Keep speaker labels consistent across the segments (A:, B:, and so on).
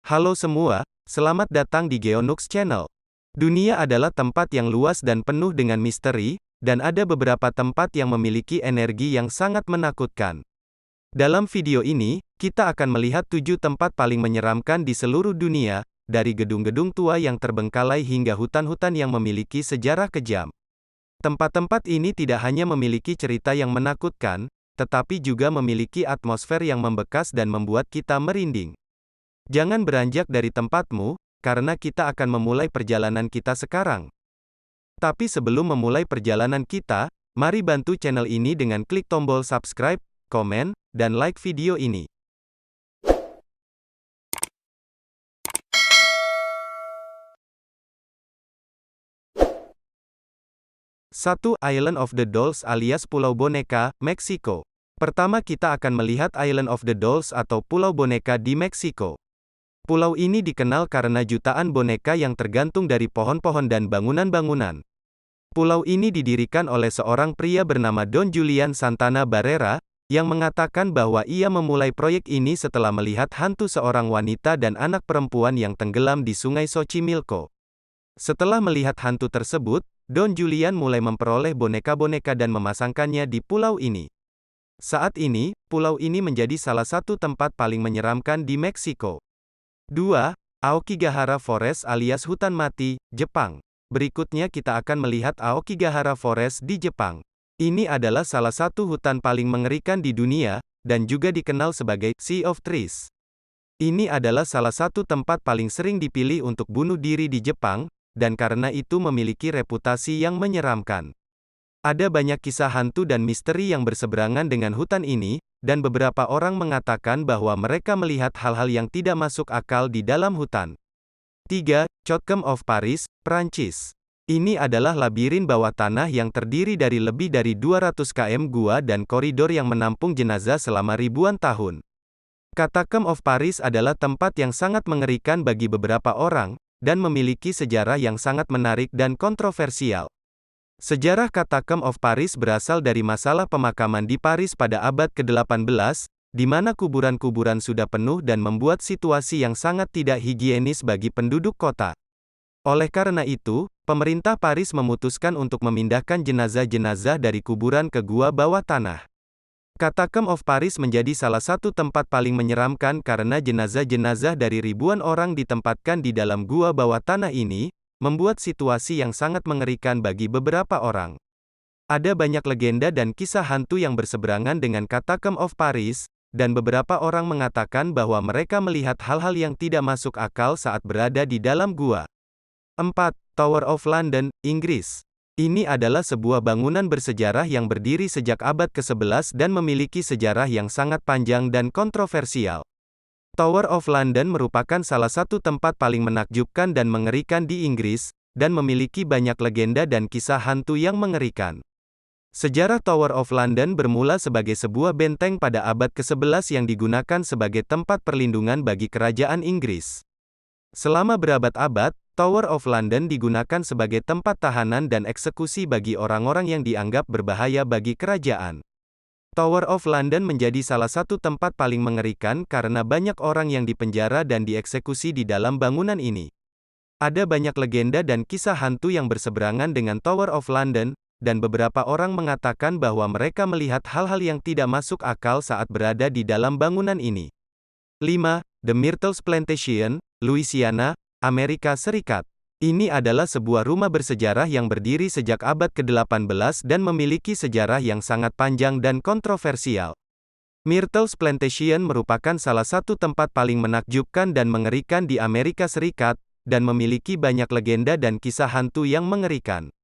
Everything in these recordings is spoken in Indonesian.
A: Halo semua, selamat datang di Geonux Channel. Dunia adalah tempat yang luas dan penuh dengan misteri, dan ada beberapa tempat yang memiliki energi yang sangat menakutkan. Dalam video ini, kita akan melihat 7 tempat paling menyeramkan di seluruh dunia, dari gedung-gedung tua yang terbengkalai hingga hutan-hutan yang memiliki sejarah kejam. Tempat-tempat ini tidak hanya memiliki cerita yang menakutkan, tetapi juga memiliki atmosfer yang membekas dan membuat kita merinding. Jangan beranjak dari tempatmu, karena kita akan memulai perjalanan kita sekarang. Tapi sebelum memulai perjalanan kita, mari bantu channel ini dengan klik tombol subscribe, komen, dan like video ini. 1. Island of the Dolls alias Pulau Boneka, Meksiko. Pertama kita akan melihat Island of the Dolls atau Pulau Boneka di Meksiko. Pulau ini dikenal karena jutaan boneka yang tergantung dari pohon-pohon dan bangunan-bangunan. Pulau ini didirikan oleh seorang pria bernama Don Julian Santana Barrera, yang mengatakan bahwa ia memulai proyek ini setelah melihat hantu seorang wanita dan anak perempuan yang tenggelam di sungai Xochimilco. Setelah melihat hantu tersebut, Don Julian mulai memperoleh boneka-boneka dan memasangkannya di pulau ini. Saat ini, pulau ini menjadi salah satu tempat paling menyeramkan di Meksiko. 2. Aokigahara Forest alias hutan mati, Jepang. Berikutnya kita akan melihat Aokigahara Forest di Jepang. Ini adalah salah satu hutan paling mengerikan di dunia, dan juga dikenal sebagai Sea of Trees. Ini adalah salah satu tempat paling sering dipilih untuk bunuh diri di Jepang, dan karena itu memiliki reputasi yang menyeramkan. Ada banyak kisah hantu dan misteri yang berseberangan dengan hutan ini, dan beberapa orang mengatakan bahwa mereka melihat hal-hal yang tidak masuk akal di dalam hutan. 3. Chotkem of Paris, Prancis. Ini adalah labirin bawah tanah yang terdiri dari lebih dari 200 km gua dan koridor yang menampung jenazah selama ribuan tahun. Catacomb of Paris adalah tempat yang sangat mengerikan bagi beberapa orang, dan memiliki sejarah yang sangat menarik dan kontroversial. Sejarah Catacomb of Paris berasal dari masalah pemakaman di Paris pada abad ke-18, di mana kuburan-kuburan sudah penuh dan membuat situasi yang sangat tidak higienis bagi penduduk kota. Oleh karena itu, pemerintah Paris memutuskan untuk memindahkan jenazah-jenazah dari kuburan ke gua bawah tanah. Catacomb of Paris menjadi salah satu tempat paling menyeramkan karena jenazah-jenazah dari ribuan orang ditempatkan di dalam gua bawah tanah ini, membuat situasi yang sangat mengerikan bagi beberapa orang. Ada banyak legenda dan kisah hantu yang berseberangan dengan Catacomb of Paris, dan beberapa orang mengatakan bahwa mereka melihat hal-hal yang tidak masuk akal saat berada di dalam gua. 4. Tower of London, Inggris. Ini adalah sebuah bangunan bersejarah yang berdiri sejak abad ke-11 dan memiliki sejarah yang sangat panjang dan kontroversial. Tower of London merupakan salah satu tempat paling menakjubkan dan mengerikan di Inggris, dan memiliki banyak legenda dan kisah hantu yang mengerikan. Sejarah Tower of London bermula sebagai sebuah benteng pada abad ke-11 yang digunakan sebagai tempat perlindungan bagi kerajaan Inggris. Selama berabad-abad, Tower of London digunakan sebagai tempat tahanan dan eksekusi bagi orang-orang yang dianggap berbahaya bagi kerajaan. Tower of London menjadi salah satu tempat paling mengerikan karena banyak orang yang dipenjara dan dieksekusi di dalam bangunan ini. Ada banyak legenda dan kisah hantu yang berseberangan dengan Tower of London, dan beberapa orang mengatakan bahwa mereka melihat hal-hal yang tidak masuk akal saat berada di dalam bangunan ini. 5. The Myrtles Plantation, Louisiana, Amerika Serikat. Ini adalah sebuah rumah bersejarah yang berdiri sejak abad ke-18 dan memiliki sejarah yang sangat panjang dan kontroversial. Myrtles Plantation merupakan salah satu tempat paling menakjubkan dan mengerikan di Amerika Serikat, dan memiliki banyak legenda dan kisah hantu yang mengerikan.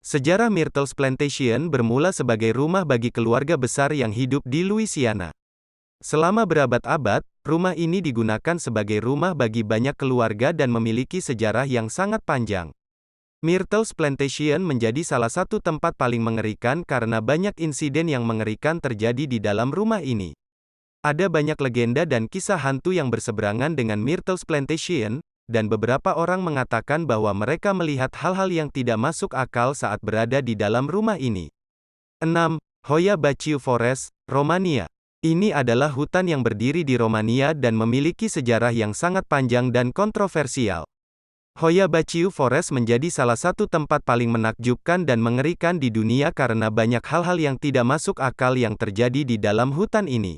A: Sejarah Myrtles Plantation bermula sebagai rumah bagi keluarga besar yang hidup di Louisiana. Selama berabad-abad, rumah ini digunakan sebagai rumah bagi banyak keluarga dan memiliki sejarah yang sangat panjang. Myrtles Plantation menjadi salah satu tempat paling mengerikan karena banyak insiden yang mengerikan terjadi di dalam rumah ini. Ada banyak legenda dan kisah hantu yang berseberangan dengan Myrtles Plantation, dan beberapa orang mengatakan bahwa mereka melihat hal-hal yang tidak masuk akal saat berada di dalam rumah ini. 6. Hoya Baciu Forest, Romania. Ini adalah hutan yang berdiri di Romania dan memiliki sejarah yang sangat panjang dan kontroversial. Hoia Baciu Forest menjadi salah satu tempat paling menakjubkan dan mengerikan di dunia karena banyak hal-hal yang tidak masuk akal yang terjadi di dalam hutan ini.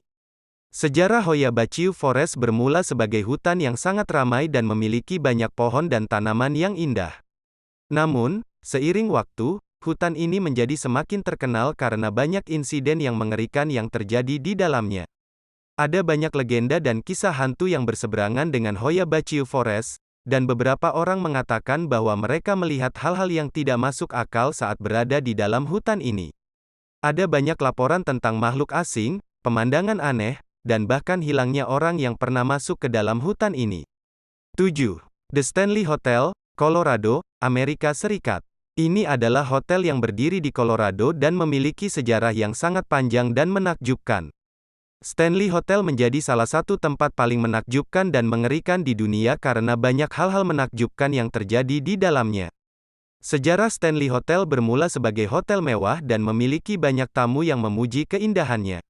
A: Sejarah Hoia Baciu Forest bermula sebagai hutan yang sangat ramai dan memiliki banyak pohon dan tanaman yang indah. Namun, seiring waktu, hutan ini menjadi semakin terkenal karena banyak insiden yang mengerikan yang terjadi di dalamnya. Ada banyak legenda dan kisah hantu yang berseberangan dengan Hoia Baciu Forest, dan beberapa orang mengatakan bahwa mereka melihat hal-hal yang tidak masuk akal saat berada di dalam hutan ini. Ada banyak laporan tentang makhluk asing, pemandangan aneh, dan bahkan hilangnya orang yang pernah masuk ke dalam hutan ini. 7. The Stanley Hotel, Colorado, Amerika Serikat. Ini adalah hotel yang berdiri di Colorado dan memiliki sejarah yang sangat panjang dan menakjubkan. Stanley Hotel menjadi salah satu tempat paling menakjubkan dan mengerikan di dunia karena banyak hal-hal menakjubkan yang terjadi di dalamnya. Sejarah Stanley Hotel bermula sebagai hotel mewah dan memiliki banyak tamu yang memuji keindahannya.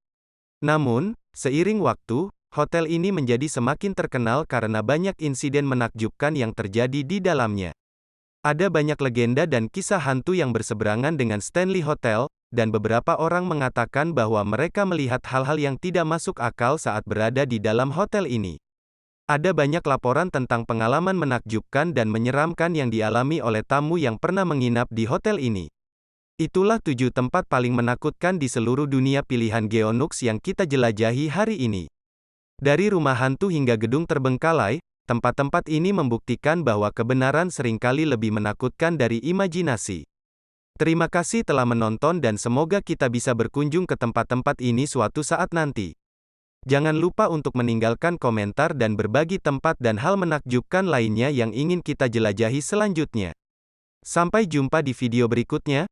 A: Namun, seiring waktu, hotel ini menjadi semakin terkenal karena banyak insiden menakjubkan yang terjadi di dalamnya. Ada banyak legenda dan kisah hantu yang berseberangan dengan Stanley Hotel, dan beberapa orang mengatakan bahwa mereka melihat hal-hal yang tidak masuk akal saat berada di dalam hotel ini. Ada banyak laporan tentang pengalaman menakjubkan dan menyeramkan yang dialami oleh tamu yang pernah menginap di hotel ini. Itulah 7 tempat paling menakutkan di seluruh dunia pilihan Geonux yang kita jelajahi hari ini. Dari rumah hantu hingga gedung terbengkalai, tempat-tempat ini membuktikan bahwa kebenaran seringkali lebih menakutkan dari imajinasi. Terima kasih telah menonton dan semoga kita bisa berkunjung ke tempat-tempat ini suatu saat nanti. Jangan lupa untuk meninggalkan komentar dan berbagi tempat dan hal menakjubkan lainnya yang ingin kita jelajahi selanjutnya. Sampai jumpa di video berikutnya.